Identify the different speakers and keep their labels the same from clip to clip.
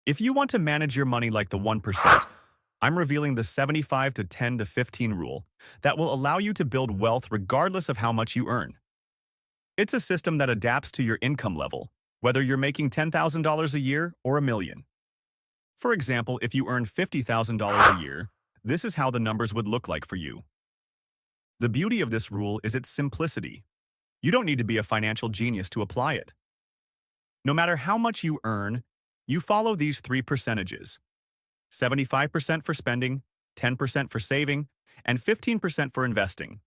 Speaker 1: If you want to manage your money like the 1%, I'm revealing the 75 to 10 to 15 rule that will allow you to build wealth regardless of how much you earn. It's a system that adapts to your income level, whether you're making $10,000 a year or a million. For example, if you earn $50,000 a year, this is how the numbers would look like for you. The beauty of this rule is its simplicity. You don't need to be a financial genius to apply it. No matter how much you earn, you follow these three percentages: 75% for spending, 10% for saving, and 15% for investing.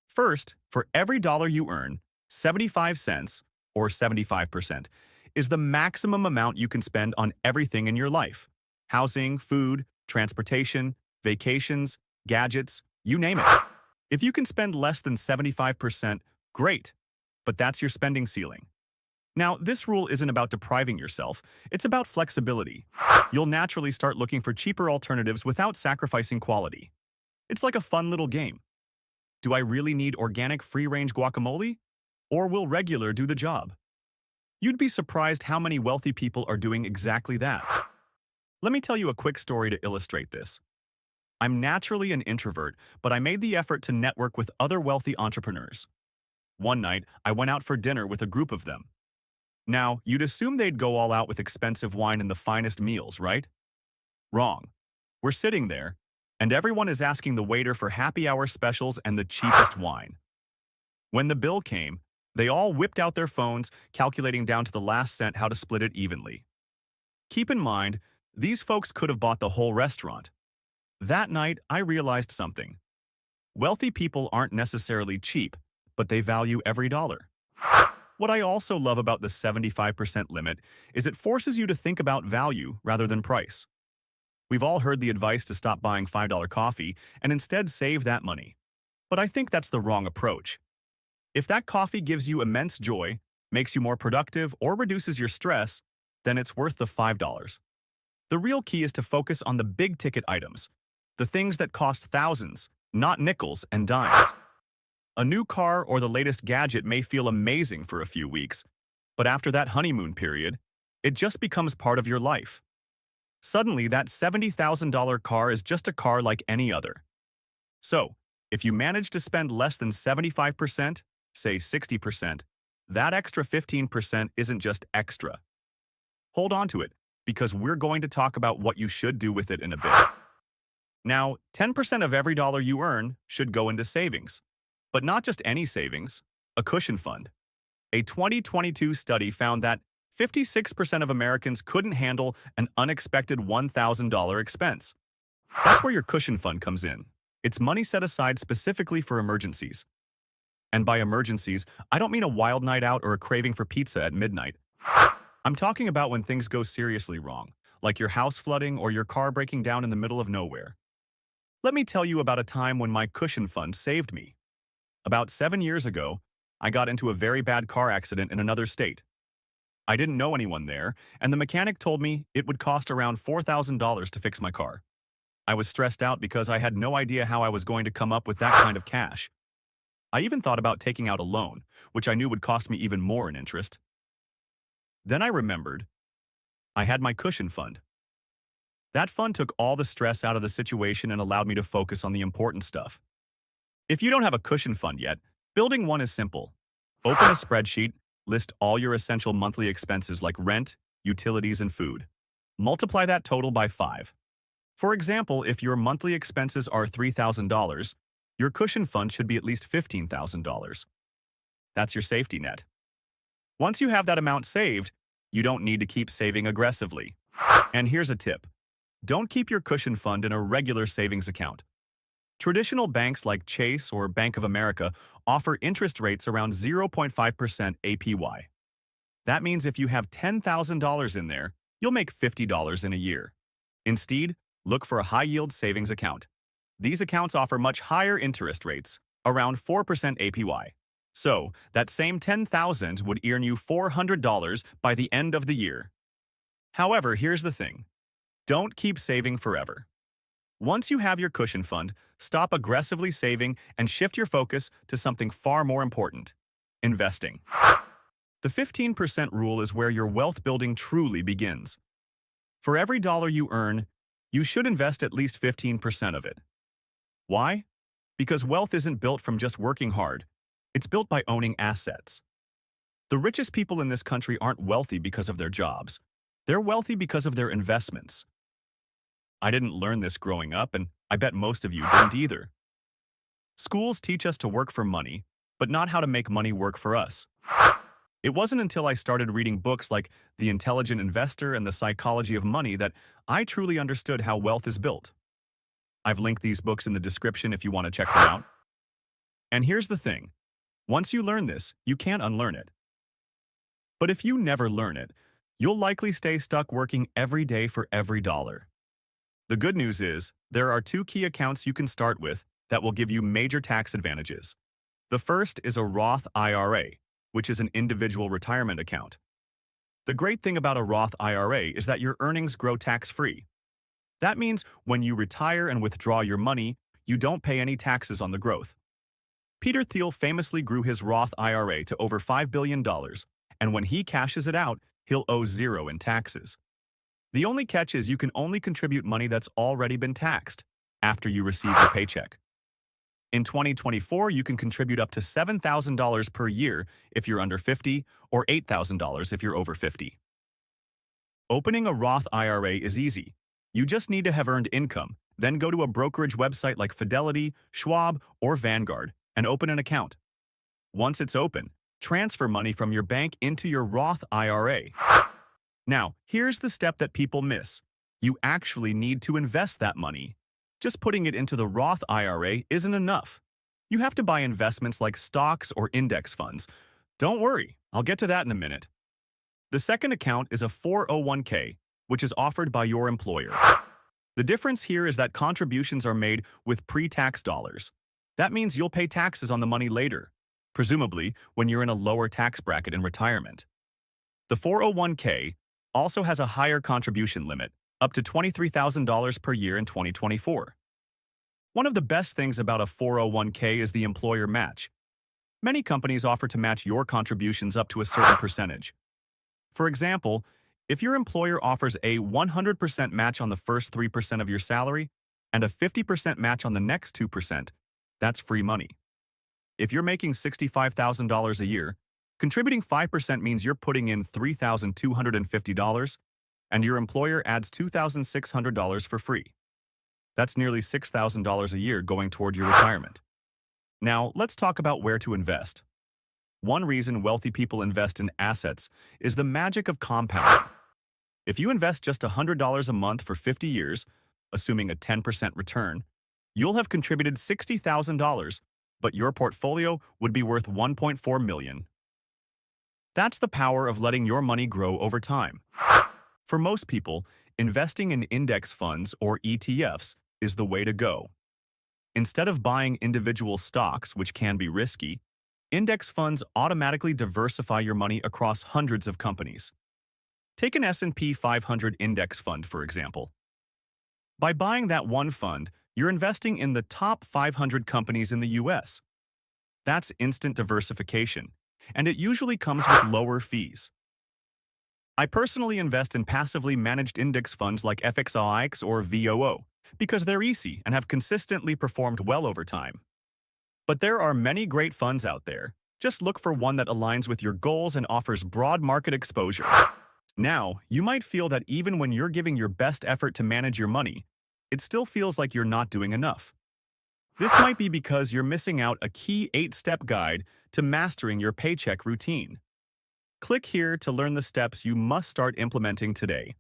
Speaker 1: First, for every dollar you earn, 75 cents, or 75%, is the maximum amount you can spend on everything in your life: housing, food, transportation, vacations, gadgets, you name it. If you can spend less than 75%, great, but that's your spending ceiling. Now, this rule isn't about depriving yourself, it's about flexibility. You'll naturally start looking for cheaper alternatives without sacrificing quality. It's like a fun little game. Do I really need organic free-range guacamole? Or will regular do the job? You'd be surprised how many wealthy people are doing exactly that. Let me tell you a quick story to illustrate this. I'm naturally an introvert, but I made the effort to network with other wealthy entrepreneurs. One night, I went out for dinner with a group of them. Now, you'd assume they'd go all out with expensive wine and the finest meals, right? Wrong. We're sitting there, and everyone is asking the waiter for happy hour specials and the cheapest wine. When the bill came, they all whipped out their phones, calculating down to the last cent how to split it evenly. Keep in mind, these folks could have bought the whole restaurant. That night, I realized something. Wealthy people aren't necessarily cheap, but they value every dollar. What I also love about the 75% limit is it forces you to think about value rather than price. We've all heard the advice to stop buying $5 coffee and instead save that money. But I think that's the wrong approach. If that coffee gives you immense joy, makes you more productive, or reduces your stress, then it's worth the $5. The real key is to focus on the big-ticket items, the things that cost thousands, not nickels and dimes. A new car or the latest gadget may feel amazing for a few weeks, but after that honeymoon period, it just becomes part of your life. Suddenly, that $70,000 car is just a car like any other. So, if you manage to spend less than 75%, say 60%, that extra 15% isn't just extra. Hold on to it, because we're going to talk about what you should do with it in a bit. Now, 10% of every dollar you earn should go into savings. But not just any savings, a cushion fund. A 2022 study found that 56% of Americans couldn't handle an unexpected $1,000 expense. That's where your cushion fund comes in. It's money set aside specifically for emergencies. And by emergencies, I don't mean a wild night out or a craving for pizza at midnight. I'm talking about when things go seriously wrong, like your house flooding or your car breaking down in the middle of nowhere. Let me tell you about a time when my cushion fund saved me. About 7 years ago, I got into a very bad car accident in another state. I didn't know anyone there, and the mechanic told me it would cost around $4,000 to fix my car. I was stressed out because I had no idea how I was going to come up with that kind of cash. I even thought about taking out a loan, which I knew would cost me even more in interest. Then I remembered I had my cushion fund. That fund took all the stress out of the situation and allowed me to focus on the important stuff. If you don't have a cushion fund yet, building one is simple. Open a spreadsheet, list all your essential monthly expenses like rent, utilities, and food. Multiply that total by 5. For example, if your monthly expenses are $3,000, your cushion fund should be at least $15,000. That's your safety net. Once you have that amount saved, you don't need to keep saving aggressively. And here's a tip. Don't keep your cushion fund in a regular savings account. Traditional banks like Chase or Bank of America offer interest rates around 0.5% APY. That means if you have $10,000 in there, you'll make $50 in a year. Instead, look for a high-yield savings account. These accounts offer much higher interest rates, around 4% APY. So, that same $10,000 would earn you $400 by the end of the year. However, here's the thing. Don't keep saving forever. Once you have your cushion fund, stop aggressively saving and shift your focus to something far more important: investing. The 15% rule is where your wealth building truly begins. For every dollar you earn, you should invest at least 15% of it. Why? Because wealth isn't built from just working hard. It's built by owning assets. The richest people in this country aren't wealthy because of their jobs. They're wealthy because of their investments. I didn't learn this growing up, and I bet most of you didn't either. Schools teach us to work for money, but not how to make money work for us. It wasn't until I started reading books like The Intelligent Investor and The Psychology of Money that I truly understood how wealth is built. I've linked these books in the description if you want to check them out. And here's the thing. Once you learn this, you can't unlearn it. But if you never learn it, you'll likely stay stuck working every day for every dollar. The good news is, there are two key accounts you can start with that will give you major tax advantages. The first is a Roth IRA, which is an individual retirement account. The great thing about a Roth IRA is that your earnings grow tax-free. That means when you retire and withdraw your money, you don't pay any taxes on the growth. Peter Thiel famously grew his Roth IRA to over $5 billion, and when he cashes it out, he'll owe zero in taxes. The only catch is you can only contribute money that's already been taxed after you receive your paycheck. In 2024, you can contribute up to $7,000 per year if you're under 50 or $8,000 if you're over 50. Opening a Roth IRA is easy. You just need to have earned income, then go to a brokerage website like Fidelity, Schwab, or Vanguard and open an account. Once it's open, transfer money from your bank into your Roth IRA. Now, here's the step that people miss. You actually need to invest that money. Just putting it into the Roth IRA isn't enough. You have to buy investments like stocks or index funds. Don't worry, I'll get to that in a minute. The second account is a 401k, which is offered by your employer. The difference here is that contributions are made with pre-tax dollars. That means you'll pay taxes on the money later, presumably when you're in a lower tax bracket in retirement. The 401k also has a higher contribution limit, up to $23,000 per year in 2024. One of the best things about a 401k is the employer match. Many companies offer to match your contributions up to a certain percentage. For example, if your employer offers a 100% match on the first 3% of your salary and a 50% match on the next 2%, that's free money. If you're making $65,000 a year, contributing 5% means you're putting in $3,250, and your employer adds $2,600 for free. That's nearly $6,000 a year going toward your retirement. Now, let's talk about where to invest. One reason wealthy people invest in assets is the magic of compounding. If you invest just $100 a month for 50 years, assuming a 10% return, you'll have contributed $60,000, but your portfolio would be worth $1.4 million. That's the power of letting your money grow over time. For most people, investing in index funds or ETFs is the way to go. Instead of buying individual stocks, which can be risky, index funds automatically diversify your money across hundreds of companies. Take an S&P 500 index fund, for example. By buying that one fund, you're investing in the top 500 companies in the US. That's instant diversification, and it usually comes with lower fees. I personally invest in passively managed index funds like FXIX or VOO because they're easy and have consistently performed well over time. But there are many great funds out there. Just look for one that aligns with your goals and offers broad market exposure. Now, you might feel that even when you're giving your best effort to manage your money, it still feels like you're not doing enough. This might be because you're missing out a key 8-step guide to mastering your paycheck routine. Click here to learn the steps you must start implementing today.